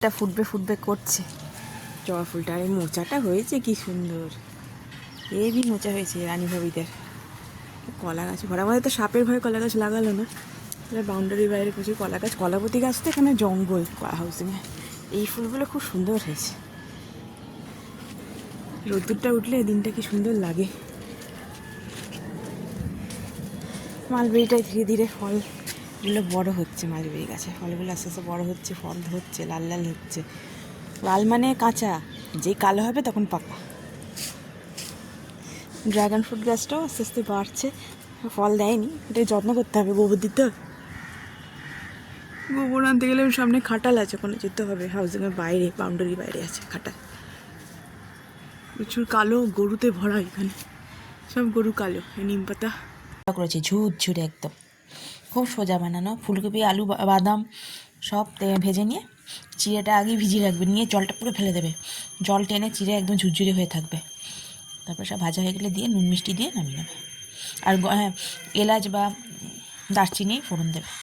এটা ফুটবে ফুটবে করছে জবা ফুলটা। আর এই মোচাটা হয়েছে কি সুন্দর, হেভি মোচা হয়েছে রানী ভাবিদের। কলা গাছ ভরা, আমাদের তো সাপের ভয়ে কলা গাছ লাগালো না, বাউন্ডারির বাইরে প্রচুর কলা গাছ, কলাপতি গাছ তো এখানে জঙ্গল হাউসিংয়ে। এই ফুলগুলো খুব সুন্দর হয়েছে, রোদ্দুরটা উঠলে দিনটা কি সুন্দর লাগে। মালবেরিটাই ধীরে ধীরে ফলগুলো বড় হচ্ছে, মালবেরি গাছে ফলগুলো আস্তে আস্তে বড় হচ্ছে, ফল ধরছে, লাল লাল হচ্ছে। লাল মানে কাঁচা, যেই কালো হবে তখন পাকা। ড্রাগন ফ্রুট গাছটাও আস্তে আস্তে বাড়ছে, ফল দেয়নি, এটা যত্ন করতে হবে, গোবর দিতে হবে। গোবর আনতে গেলে সামনে খাটাল আছে, ওখানে যেতে হবে, হাউসিংয়ের বাইরে বাউন্ডারির বাইরে আছে খাটাল। প্রচুর কালো গরুতে ভরা এখানে, সব গরু কালো। নিম পাতা করেছে ঝুরঝুরে একদম, খুব সোজা বানানো। ফুলকপি আলু বাদাম সব ভেজে নিয়ে চিড়েটা আগেই ভিজিয়ে রাখবে, নিয়ে জলটা পুরো ফেলে দেবে, জল টেনে চিড়ে একদম ঝুরঝুরে হয়ে থাকবে। তারপর সব ভাজা হয়ে গেলে দিয়ে নুন মিষ্টি দিয়ে নামিয়ে নেবে। আর হ্যাঁ, এলাচ বা দারচিনি ফোড়ন দেবে।